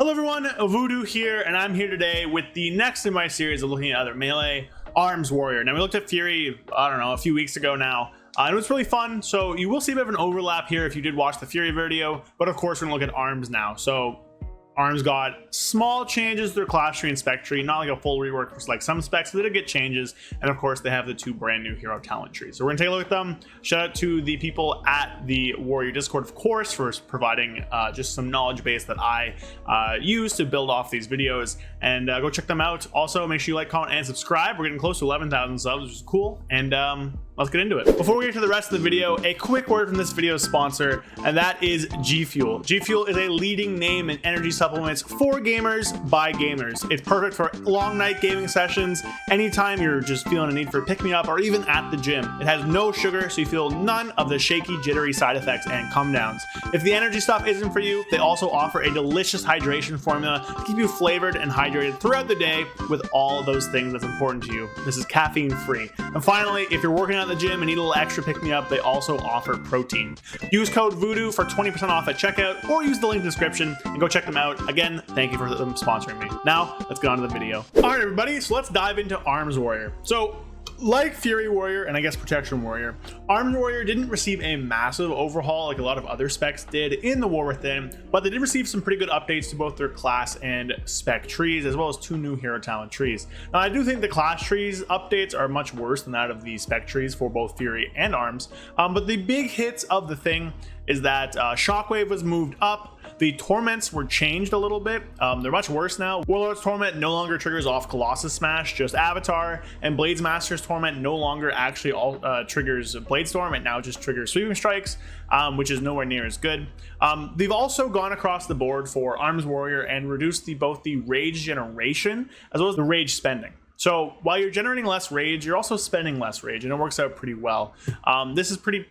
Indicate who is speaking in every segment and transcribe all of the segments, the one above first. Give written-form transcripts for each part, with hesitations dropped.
Speaker 1: Hello everyone, Voodoo here, and I'm here today with the next in my series of looking at other melee arms warrior. Now we looked at Fury, I don't know, a few weeks ago now, and it was really fun. So you will see a bit of an overlap here if you did watch the Fury video, but of course we're gonna look at arms now. So arms got small changes to their class tree and spec tree, not like a full rework for like some specs, but they did get changes. And of course they have the two brand new hero talent trees. So we're gonna take a look at them. Shout out to the people at the Warrior Discord, of course, for providing just some knowledge base that I use to build off these videos, and go check them out. Also, make sure you like, comment, and subscribe. We're getting close to 11,000 subs, which is cool. And let's get into it. Before we get to the rest of the video, a quick word from this video's sponsor, and that is G Fuel. G Fuel is a leading name in energy supplements for gamers by gamers. It's perfect for long night gaming sessions, anytime you're just feeling a need for a pick-me-up, or even at the gym. It has no sugar, so you feel none of the shaky, jittery side effects and come downs. If the energy stuff isn't for you, they also offer a delicious hydration formula to keep you flavored and hydrated throughout the day with all those things that's important to you. This is caffeine free. And finally, if you're working out at the gym and need a little extra pick-me-up, they also offer protein. Use code Voodoo for 20% off at checkout, or use the link in the description and go check them out. Again, thank you for them sponsoring me. Now, let's get on to the video. All right, everybody, so let's dive into Arms Warrior. So, like Fury Warrior and I guess Protection Warrior, Arms Warrior didn't receive a massive overhaul like a lot of other specs did in the War Within, but they did receive some pretty good updates to both their class and spec trees, as well as two new hero talent trees. Now, I do think the class trees updates are much worse than that of the spec trees for both Fury and Arms, but the big hits of the thing is that Shockwave was moved up. The torments were changed a little bit. They're much worse now. Warlord's Torment no longer triggers off Colossus Smash, just Avatar, and Blades Master's Torment no longer actually triggers Blade Storm. It now just triggers Sweeping Strikes, which is nowhere near as good. They've also gone across the board for Arms Warrior and reduced both the rage generation as well as the rage spending. So while you're generating less rage, you're also spending less rage, and it works out pretty well. This is pretty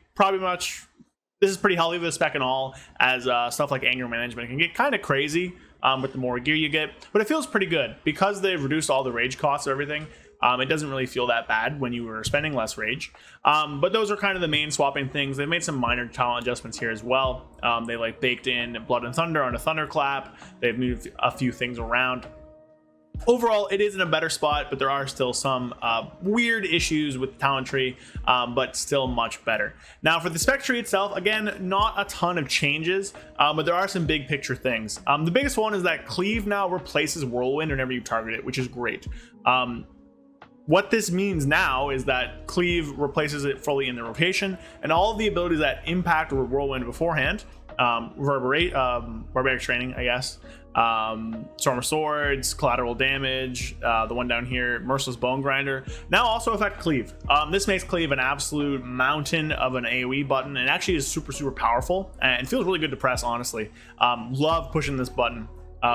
Speaker 1: healthy with the spec and all, as stuff like anger management can get kind of crazy with the more gear you get, but it feels pretty good because they've reduced all the rage costs of everything. It doesn't really feel that bad when you were spending less rage, but those are kind of the main swapping things. They've made some minor talent adjustments here as well. They like baked in Blood and Thunder on a Thunderclap. They've moved a few things around. Overall, it is in a better spot, but there are still some weird issues with the talent tree, but still much better. Now, for the spec tree itself, again, not a ton of changes, but there are some big picture things. The biggest one is that Cleave now replaces Whirlwind whenever you target it, which is great. What this means now is that Cleave replaces it fully in the rotation, and all of the abilities that impact Whirlwind beforehand, Barbaric Training, I guess, Storm of Swords, Collateral Damage, the one down here, Merciless Bone Grinder, now also affect Cleave. This makes Cleave an absolute mountain of an AoE button, and actually is super powerful and feels really good to press, honestly. Love pushing this button.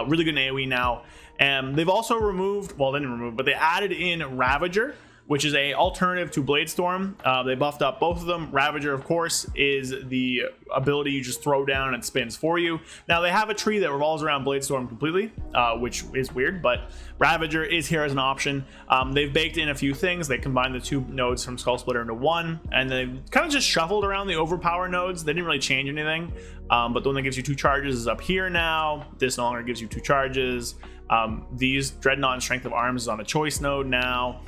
Speaker 1: Really good in AoE now. And they've also removed, well, they didn't remove, but they added in Ravager, which is a alternative to Blade Storm. They buffed up both of them. Ravager, of course, is the ability you just throw down and it spins for you. Now, they have a tree that revolves around Blade Storm completely, which is weird, but Ravager is here as an option. They've baked in a few things. They combined the two nodes from Skull Splitter into one, and they've kind of just shuffled around the overpower nodes. They didn't really change anything, but the one that gives you 2 charges is up here now. This no longer gives you 2 charges. These Dreadnought and Strength of Arms is on a choice node now.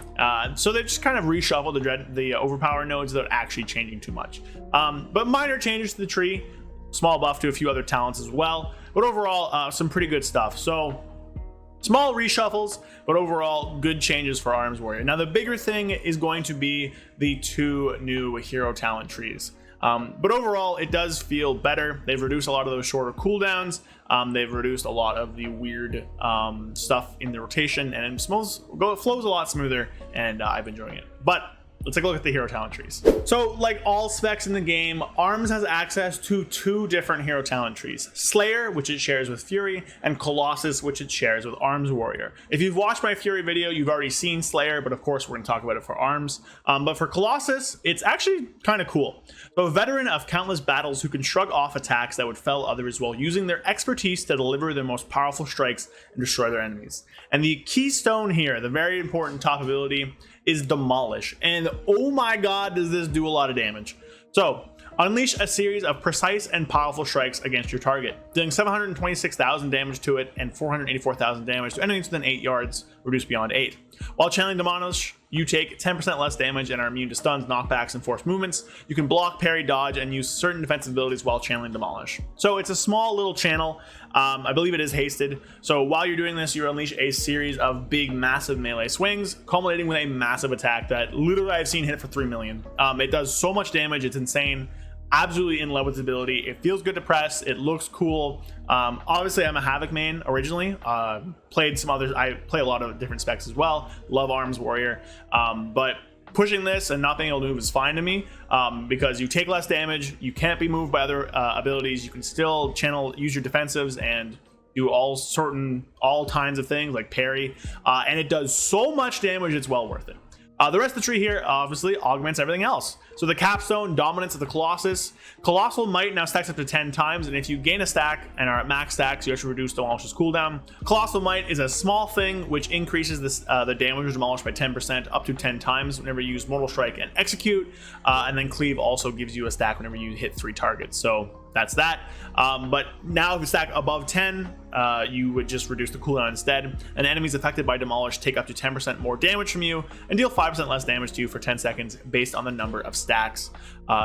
Speaker 1: So they just kind of reshuffled the overpower nodes without actually changing too much. But minor changes to the tree, small buff to a few other talents as well. But overall, some pretty good stuff. So small reshuffles, but overall good changes for Arms Warrior. Now the bigger thing is going to be the 2 new hero talent trees. But overall, it does feel better. They've reduced a lot of those shorter cooldowns. They've reduced a lot of the weird stuff in the rotation, and it flows a lot smoother, and I've been enjoying it. But let's take a look at the hero talent trees. So like all specs in the game, Arms has access to 2 different hero talent trees: Slayer, which it shares with Fury, and Colossus, which it shares with Arms Warrior. If you've watched my Fury video, you've already seen Slayer, but of course we're going to talk about it for Arms. But for Colossus, it's actually kind of cool. So a veteran of countless battles who can shrug off attacks that would fell others while using their expertise to deliver their most powerful strikes and destroy their enemies. And the keystone here, the very important top ability, is Demolish. And oh my god, does this do a lot of damage. So Unleash a series of precise and powerful strikes against your target, dealing 726,000 damage to it and 484,000 damage to enemies within 8 yards, reduced beyond 8. While channeling Demolish, you take 10% less damage and are immune to stuns, knockbacks, and forced movements. You can block, parry, dodge, and use certain defensive abilities while channeling Demolish. So it's a small little channel. I believe it is hasted. So while you're doing this, you unleash a series of big, massive melee swings, culminating with a massive attack that literally I've seen hit for 3 million. It does so much damage, it's insane. Absolutely in love with its ability. It feels good to press. It looks cool. Obviously, I'm a Havoc main originally. Played some others. I play a lot of different specs as well. Love Arms Warrior. But pushing this and not being able to move is fine to me, because you take less damage. You can't be moved by other abilities. You can still use your defensives and do all kinds of things like parry. And it does so much damage, it's well worth it. The rest of the tree here obviously augments everything else. So the capstone, dominance of the Colossus. Colossal Might now stacks up to 10 times, and if you gain a stack and are at max stacks, you actually reduce Demolish's cooldown. Colossal Might is a small thing which increases the damage of Demolish by 10% up to 10 times whenever you use Mortal Strike and Execute, and then Cleave also gives you a stack whenever you hit 3 targets. So that's that. But now if you stack above 10, you would just reduce the cooldown instead, and enemies affected by Demolish take up to 10% more damage from you and deal 5% less damage to you for 10 seconds based on the number of stacks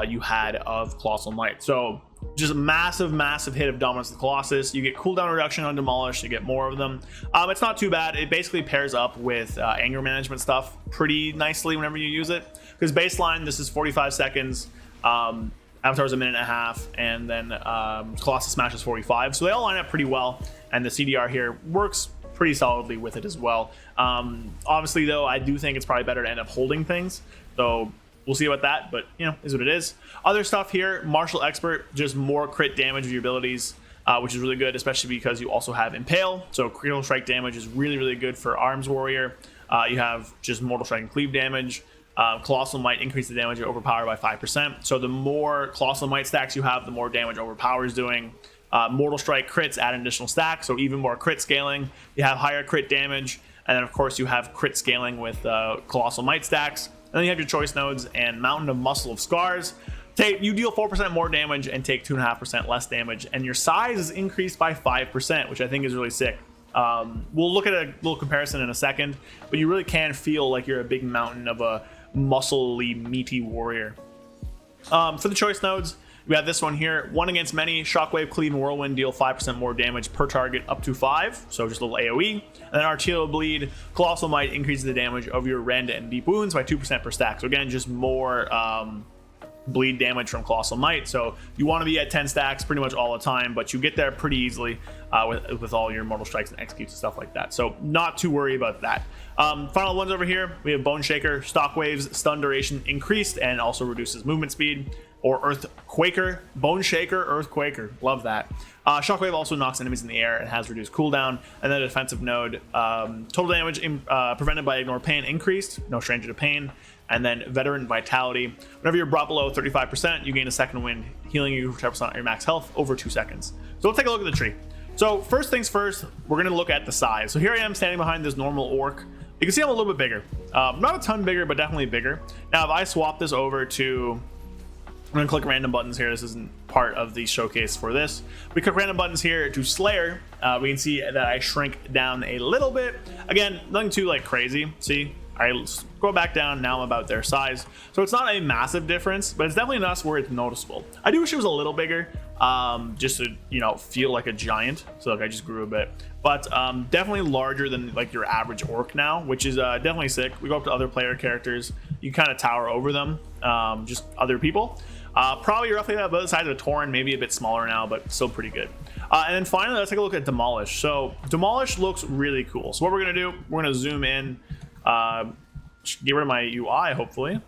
Speaker 1: you had of Colossal Might. So just a massive hit of Dominance of the Colossus. You get cooldown reduction on Demolish, you get more of them. It's not too bad. It basically pairs up with anger management stuff pretty nicely whenever you use it, because baseline this is 45 seconds, Avatar's a minute and a half, and then Colossus Smash is 45. So they all line up pretty well, and the CDR here works pretty solidly with it as well. Obviously, though, I do think it's probably better to end up holding things. So we'll see about that, but, you know, is what it is. Other stuff here, Martial Expert, just more crit damage of your abilities, which is really good, especially because you also have Impale. So critical strike damage is really good for Arms Warrior. You have just Mortal Strike and Cleave damage. Colossal Might increase the damage of Overpower by 5%. So the more Colossal Might stacks you have, the more damage Overpower is doing. Mortal Strike crits add an additional stack, so even more crit scaling. You have higher crit damage, and then of course you have crit scaling with Colossal Might stacks. And then you have your choice nodes and Mountain of Muscle of Scars. You deal 4% more damage and take 2.5% less damage, and your size is increased by 5%, which I think is really sick. We'll look at a little comparison in a second, but you really can feel like you're a big mountain of a muscly, meaty warrior. For the choice nodes, we have this one here. One against many, Shockwave, Cleave, and Whirlwind deal 5% more damage per target up to 5, so just a little AoE. And then Arterial Bleed, Colossal Might increases the damage of your rend and deep wounds by 2% per stack. So again, just more bleed damage from Colossal Might. So you want to be at 10 stacks pretty much all the time, but you get there pretty easily with all your Mortal Strikes and Executes and stuff like that. So not too worried about that. Final ones over here, we have Bone Shaker, Stock Waves, stun duration increased and also reduces movement speed. Or Earthquaker, Bone Shaker, Earthquaker, love that. Shockwave also knocks enemies in the air and has reduced cooldown. And then a defensive node, total damage prevented by Ignore Pain increased, no stranger to pain. And then Veteran Vitality, whenever you're brought below 35%, you gain a second wind, healing you for 10% of your max health over 2 seconds. So let's take a look at the tree. So first things first, we're gonna look at the size. So here I am standing behind this normal orc. You can see I'm a little bit bigger. Not a ton bigger, but definitely bigger. Now, if I swap this over to, I'm gonna click random buttons here. This isn't part of the showcase for this. We click random buttons here to Slayer. We can see that I shrink down a little bit. Again, nothing too like crazy. See, I go back down. Now I'm about their size. So it's not a massive difference, but it's definitely enough where it's noticeable. I do wish it was a little bigger, just to, you know, feel like a giant. So like I just grew a bit, but definitely larger than like your average orc now, which is definitely sick. We go up to other player characters. You kind of tower over them, just other people. Probably roughly about the size of a Tauren, maybe a bit smaller now, but still pretty good. And then finally, let's take a look at Demolish. So Demolish looks really cool. So what we're gonna do, we're gonna zoom in, get rid of my UI, hopefully.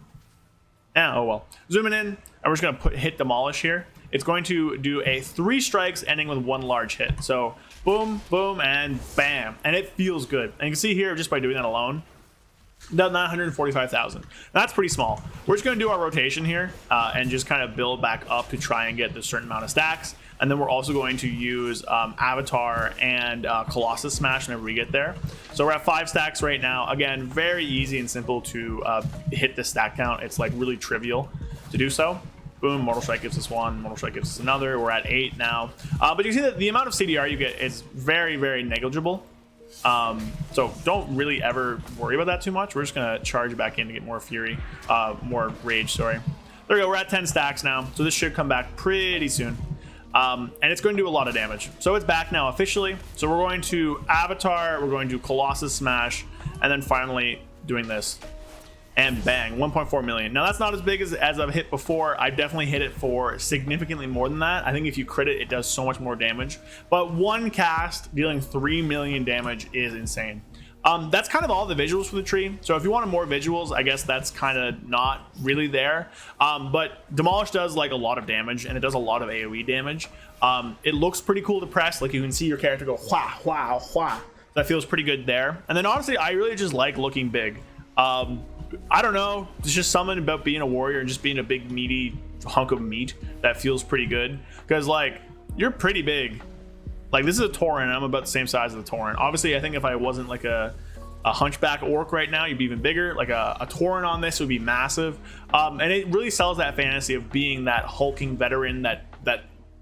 Speaker 1: Yeah, oh well. Zooming in, and we're just gonna hit Demolish here. It's going to do a 3 strikes ending with 1 large hit. So boom, boom, and bam, and it feels good. And you can see here, just by doing that alone, done 945,000. That's pretty small. We're just going to do our rotation here and just kind of build back up to try and get the certain amount of stacks. And then we're also going to use Avatar and Colossus Smash whenever we get there. So we're at 5 stacks right now. Again, very easy and simple to hit the stack count. It's like really trivial to do so. Boom, Mortal Strike gives us one, Mortal Strike gives us another. We're at 8 now. But you see that the amount of CDR you get is very, very negligible. So don't really ever worry about that too much. We're just going to charge back in to get more Fury, more Rage, sorry. There we go, we're at 10 stacks now. So this should come back pretty soon. And it's going to do a lot of damage. So it's back now officially. So we're going to Avatar, we're going to Colossus Smash, and then finally doing this. And bang, 1.4 million. Now that's not as big as I've hit before. I've definitely hit it for significantly more than that. I think if you crit it, it does so much more damage. But one cast dealing 3 million damage is insane. That's kind of all the visuals for the tree. So if you wanted more visuals, I guess that's kind of not really there. But Demolish does like a lot of damage, and it does a lot of AoE damage. It looks pretty cool to press. Like you can see your character go wha wha wha. That feels pretty good there. And then honestly, I really just like looking big. I don't know, there's just something about being a warrior and just being a big meaty hunk of meat that feels pretty good, because like you're pretty big. Like this is a Tauren, I'm about the same size as the Tauren. Obviously I think if I wasn't like a hunchback orc right now, you'd be even bigger. Like a Tauren on this would be massive. And it really sells that fantasy of being that hulking veteran, that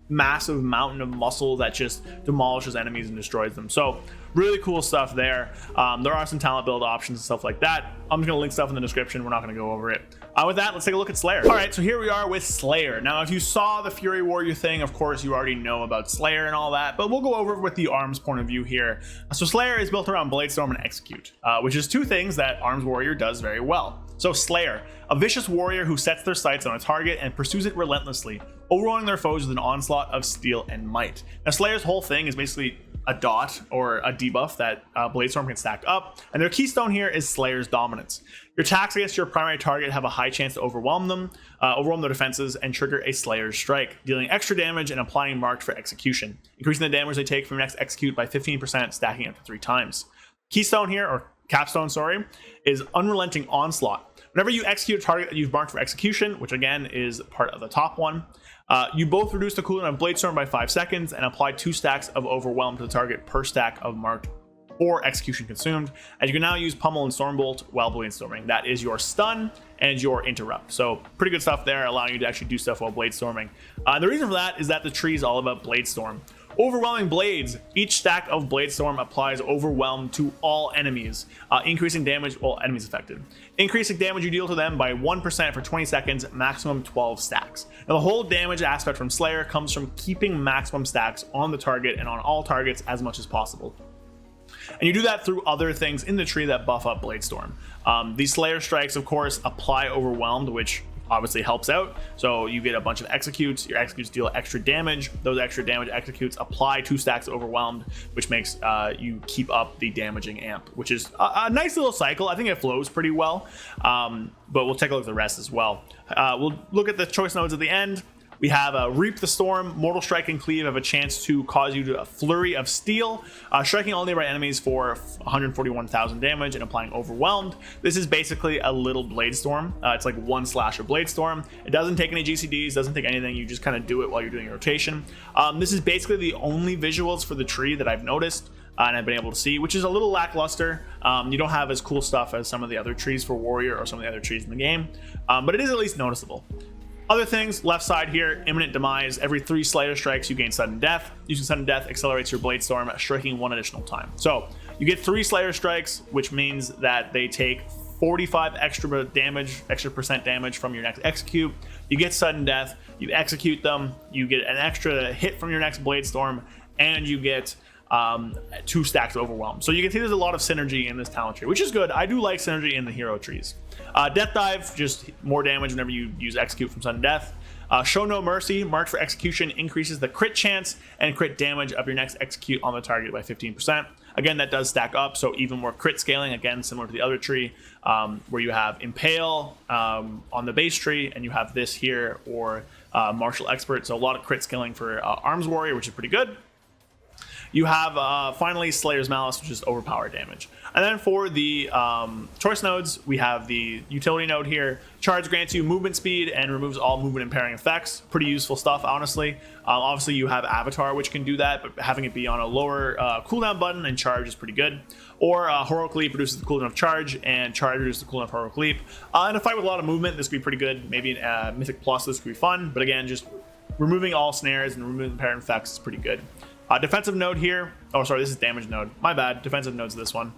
Speaker 1: massive mountain of muscle that just demolishes enemies and destroys them. So really cool stuff there. There are some talent build options and stuff like that. I'm just gonna link stuff in the description. We're not gonna go over it. With that, let's take a look at Slayer. All right, so here we are with Slayer. Now, if you saw the Fury Warrior thing, of course, you already know about Slayer and all that, but we'll go over it with the Arms point of view here. So Slayer is built around Bladestorm and Execute, which is two things that Arms Warrior does very well. So Slayer, a vicious warrior who sets their sights on a target and pursues it relentlessly, overwhelming their foes with an onslaught of steel and might. Now, Slayer's whole thing is basically a dot or a debuff that Bladestorm can stack up, and their keystone here is Slayer's Dominance. Your attacks against your primary target have a high chance to overwhelm them, overwhelm their defenses, and trigger a Slayer's Strike, dealing extra damage and applying Marked for Execution, increasing the damage they take from your next Execute by 15%, stacking up to 3 times. Keystone here, or capstone, sorry, is Unrelenting Onslaught. Whenever you execute a target that you've marked for execution, which again is part of the top one, you both reduce the cooldown of Bladestorm by 5 seconds and apply 2 stacks of Overwhelm to the target per stack of marked or execution consumed. And you can now use Pummel and Stormbolt while Bladestorming. That is your stun and your interrupt. So pretty good stuff there, allowing you to actually do stuff while Bladestorming. The reason for that is that the tree is all about Bladestorm. Overwhelming Blades. Each stack of Bladestorm applies Overwhelm to all enemies, increasing damage, well, enemies affected. Increasing damage you deal to them by 1% for 20 seconds, maximum 12 stacks. Now, the whole damage aspect from Slayer comes from keeping maximum stacks on the target and on all targets as much as possible. And you do that through other things in the tree that buff up Bladestorm. These Slayer strikes, of course, apply Overwhelmed, which obviously helps out. So you get a bunch of executes. Your executes deal extra damage. Those extra damage executes apply 2 stacks of Overwhelmed, which makes you keep up the damaging amp, which is a nice little cycle. I think it flows pretty well, but we'll take a look at the rest as well. We'll look at the choice nodes at the end. We have Reap the Storm. Mortal Strike and Cleave have a chance to cause you to a flurry of steel, striking all nearby enemies for 141,000 damage and applying Overwhelmed. This is basically a little Bladestorm. It's like 1 slash of Bladestorm. It doesn't take any GCDs, doesn't take anything. You just kind of do it while you're doing your rotation. This is basically the only visuals for the tree that I've noticed and I've been able to see, which is a little lackluster. You don't have as cool stuff as some of the other trees for Warrior or some of the other trees in the game, but it is at least noticeable. Other things, left side here, Imminent Demise. Every 3 Slayer strikes, you gain Sudden Death. Using Sudden Death accelerates your Bladestorm, striking 1 additional time. So you get 3 Slayer strikes, which means that they take 45 extra damage, extra percent damage from your next execute. You get Sudden Death, you execute them, you get an extra hit from your next Bladestorm, and you get 2 stacks of Overwhelm. So you can see there's a lot of synergy in this talent tree, which is good. I do like synergy in the hero trees. Death Dive, just more damage whenever you use Execute from Sudden Death. Show No Mercy, marked for execution, increases the crit chance and crit damage of your next execute on the target by 15%. Again, that does stack up, so even more crit scaling, again, similar to the other tree, where you have Impale on the base tree, and you have this here, or Martial Expert, so a lot of crit scaling for Arms Warrior, which is pretty good. You have finally Slayer's Malice, which is overpowered damage. And then for the choice nodes, we have the utility node here. Charge grants you movement speed and removes all movement impairing effects. Pretty useful stuff, honestly. Obviously, you have Avatar, which can do that, but having it be on a lower cooldown button and charge is pretty good. Or Heroic Leap reduces the cooldown of charge, and charge reduces the cooldown of Heroic Leap. In a fight with a lot of movement, this could be pretty good. Maybe Mythic Plus, this could be fun. But again, just removing all snares and removing impairing effects is pretty good. Defensive node here. Oh, sorry, this is damage node. My bad. Defensive node's this one.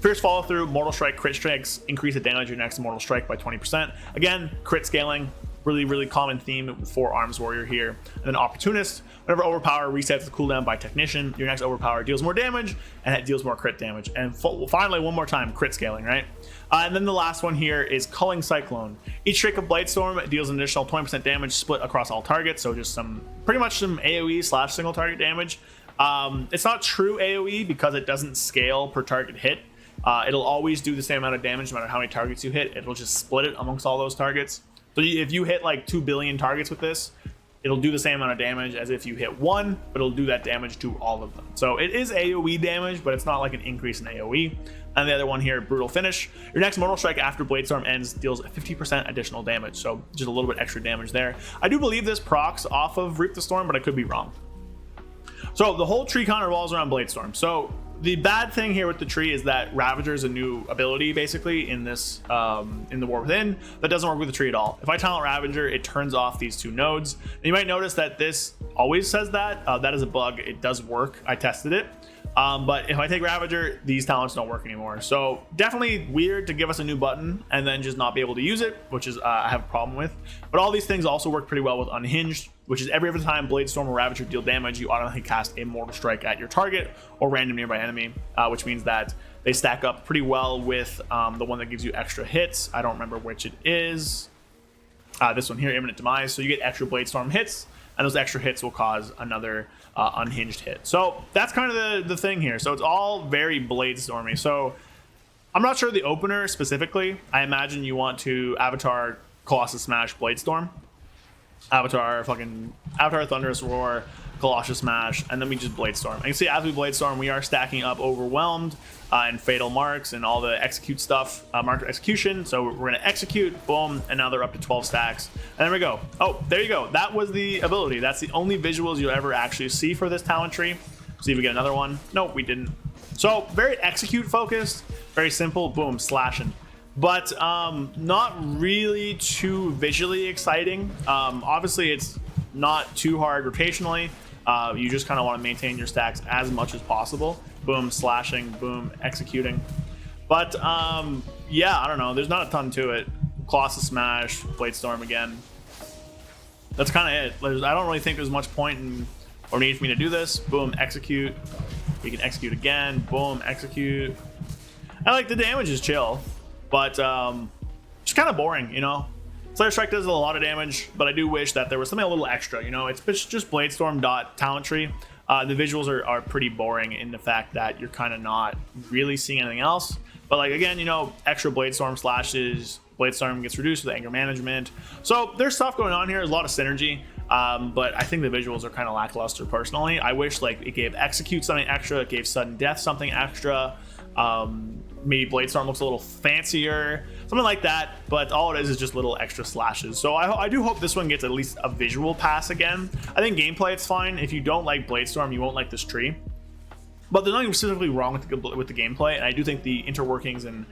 Speaker 1: Fierce follow through, Mortal Strike, crit strikes, increase the damage of your next Mortal Strike by 20%. Again, crit scaling, really common theme for Arms Warrior here. And then Opportunist, whenever Overpower resets the cooldown by Technician, your next Overpower deals more damage and it deals more crit damage. And finally, one more time, crit scaling, right? And then the last one here is Culling Cyclone. Each streak of Bladestorm deals an additional 20% damage split across all targets, so just pretty much some AoE / single target damage. It's not true AoE because it doesn't scale per target hit. It'll always do the same amount of damage no matter how many targets you hit. It'll just split it amongst all those targets. So if you hit like 2 billion targets with this, it'll do the same amount of damage as if you hit one, but it'll do that damage to all of them. So it is AoE damage, but it's not like an increase in AoE. And the other one here, Brutal Finish. Your next Mortal Strike after Bladestorm ends deals 50% additional damage. So just a little bit extra damage there. I do believe this procs off of Reap the Storm, but I could be wrong. So the whole tree kind of revolves around Bladestorm. So the bad thing here with the tree is that Ravager is a new ability basically in this in the War Within that doesn't work with the tree at all. If I talent Ravager, it turns off these two nodes. And you might notice that this always says that. That is a bug. It does work. I tested it. But if I take Ravager, these talents don't work anymore. So definitely weird to give us a new button and then just not be able to use it, which is I have a problem with. But all these things also work pretty well with Unhinged, which is every other time Bladestorm or Ravager deal damage, you automatically cast a Mortal Strike at your target or random nearby enemy, which means that they stack up pretty well with the one that gives you extra hits. I don't remember which it is. This one here, Imminent Demise. So you get extra Bladestorm hits, and those extra hits will cause another Unhinged hit. So that's kind of the thing here. So it's all very Bladestormy. So I'm not sure the opener specifically. I imagine you want to Avatar Colossus Smash Bladestorm. Avatar Thunderous Roar, Colossus Smash, and then we just Bladestorm. And you see as we Bladestorm, we are stacking up Overwhelmed and Fatal Marks and all the execute stuff, marked execution. So we're going to execute, boom, and now they're up to 12 stacks. And there we go. Oh, there you go. That was the ability. That's the only visuals you'll ever actually see for this talent tree. See if we get another one. Nope, we didn't. So very execute focused, very simple, boom, slashing. But not really too visually exciting. Obviously, it's not too hard rotationally. You just kind of want to maintain your stacks as much as possible. Boom, slashing, boom, executing. But yeah, I don't know. There's not a ton to it. Colossus Smash, Bladestorm again. That's kind of it. I don't really think there's much point in or need for me to do this. Boom, execute. We can execute again. Boom, execute. I like the damage is chill. But just kind of boring, you know. Slayer Strike does a lot of damage, but I do wish that there was something a little extra, you know. It's just Bladestorm talent tree. The visuals are pretty boring in the fact that you're kind of not really seeing anything else. But like again, you know, extra Bladestorm slashes, Bladestorm gets reduced with anger management. So there's stuff going on here. There's a lot of synergy. But I think the visuals are kind of lackluster personally. I wish like it gave execute something extra, it gave sudden death something extra. Maybe Bladestorm looks a little fancier, something like that, but all it is just little extra slashes. So I do hope this one gets at least a visual pass again. I think gameplay it's fine. If you don't like Bladestorm, you won't like this tree. But there's nothing specifically wrong with the gameplay, and I do think the interworkings and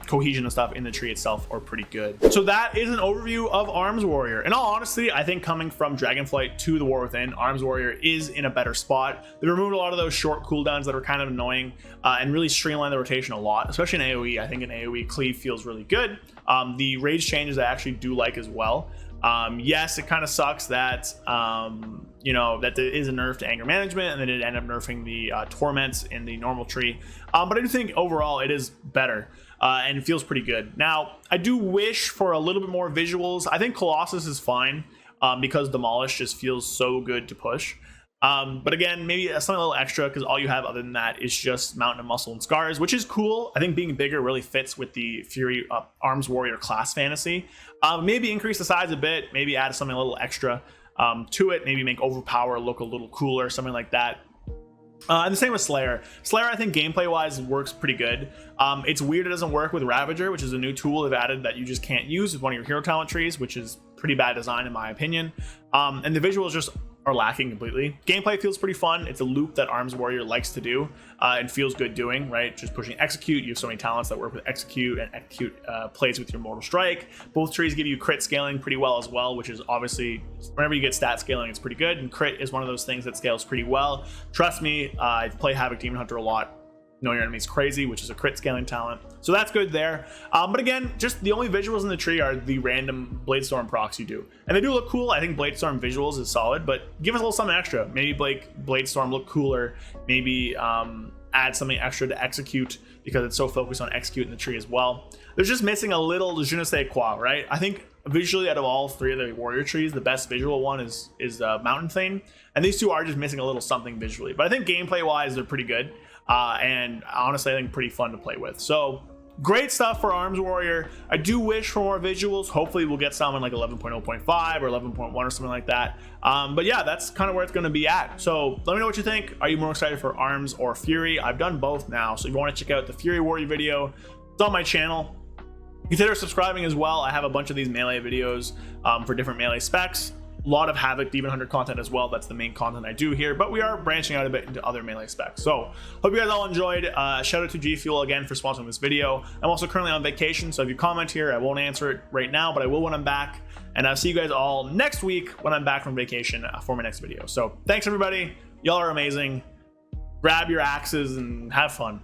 Speaker 1: cohesion and stuff in the tree itself are pretty good. So that is an overview of Arms Warrior. In all honesty, I think coming from Dragonflight to the War Within, Arms Warrior is in a better spot. They removed a lot of those short cooldowns that are kind of annoying and really streamlined the rotation a lot, especially in AoE. I think in AoE, cleave feels really good. The rage changes I actually do like as well. Yes, it kind of sucks that you know, that there is a nerf to anger management, and they did end up nerfing the torments in the normal tree. But I do think overall it is better and it feels pretty good. Now, I do wish for a little bit more visuals. I think Colossus is fine because Demolish just feels so good to push. But again, maybe something a little extra because all you have other than that is just Mountain of Muscle and Scars, which is cool. I think being bigger really fits with the Fury Arms Warrior class fantasy. Maybe increase the size a bit, maybe add something a little extra. to it. Maybe make Overpower look a little cooler, something like that. And the same with Slayer. Slayer, I think gameplay-wise works pretty good. It's weird it doesn't work with Ravager, which is a new tool they've added that you just can't use with one of your hero talent trees, which is pretty bad design in my opinion. And the visuals just are lacking completely. Gameplay feels pretty fun. It's a loop that Arms Warrior likes to do and feels good doing, right? Just pushing Execute. You have so many talents that work with Execute, and Execute plays with your Mortal Strike. Both trees give you crit scaling pretty well as well, which is obviously, whenever you get stat scaling, it's pretty good. And crit is one of those things that scales pretty well. Trust me, I play Havoc Demon Hunter a lot. Know Your Enemy's Crazy, which is a crit scaling talent, so that's good there. But again, just the only visuals in the tree are the random Bladestorm procs you do, and they do look cool. I think Bladestorm visuals is solid, but give us a little something extra. Maybe Bladestorm look cooler. Maybe add something extra to Execute, because it's so focused on Execute in the tree as well. There's just missing a little je ne sais quoi, right? I think visually, out of all three of the warrior trees, the best visual one is Mountain Thane, and these two are just missing a little something visually. But I think gameplay wise, they're pretty good. And honestly, I think pretty fun to play with. So great stuff for Arms Warrior. I do wish for more visuals. Hopefully we'll get some in like 11.0.5 or 11.1 or something like that. But yeah, that's kind of where it's going to be at. So let me know what you think. Are you more excited for Arms or Fury? I've done both now, so if you want to check out the Fury Warrior video, it's on my channel. Consider subscribing as well. I have a bunch of these melee videos for different melee specs. A lot of Havoc Demon Hunter content as well. That's the main content I do here, but we are branching out a bit into other melee specs. So hope you guys all enjoyed. Shout out to G Fuel again for sponsoring this video. I'm also currently on vacation, so if you comment here, I won't answer it right now, but I will when I'm back. And I'll see you guys all next week when I'm back from vacation for my next video. So thanks everybody. Y'all are amazing. Grab your axes and have fun.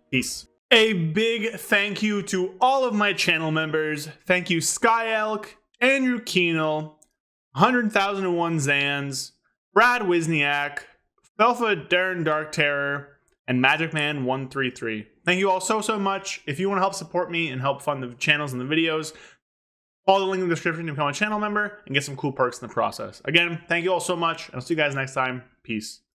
Speaker 1: Peace. A big thank you to all of my channel members. Thank you Sky Elk, Andrew Keenel, 100,001 Zans, Brad Wisniak, Felfa Darren Dark Terror, and Magic Man 133. Thank you all so much. If you want to help support me and help fund the channels and the videos, follow the link in the description to become a channel member and get some cool perks in the process. Again, thank you all so much, and I'll see you guys next time. Peace.